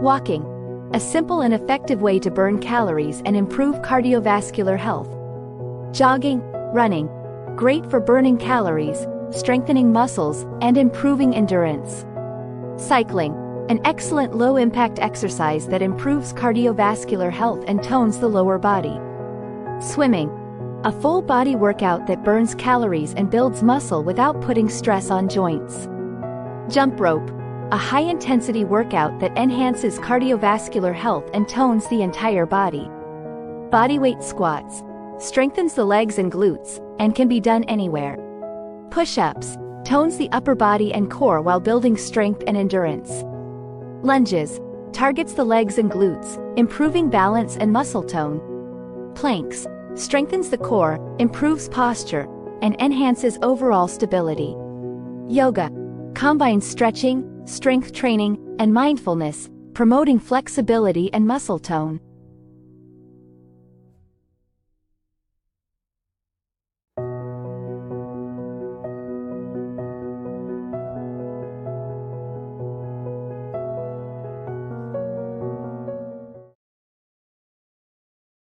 Walking, a simple and effective way to burn calories and improve cardiovascular health. Jogging, running, great for burning calories, strengthening muscles, and improving endurance. Cycling, an excellent low-impact exercise that improves cardiovascular health and tones the lower body. Swimming, a full-body workout that burns calories and builds muscle without putting stress on joints. Jump rope, a high-intensity workout that enhances cardiovascular health and tones the entire body. Bodyweight squats, strengthens the legs and glutes, and can be done anywhere. Push-ups, tones the upper body and core while building strength and endurance. Lunges, targets the legs and glutes, improving balance and muscle tone. Planks, strengthens the core, improves posture, and enhances overall stability. Yoga, combines stretching, strength training, and mindfulness, promoting flexibility and muscle tone.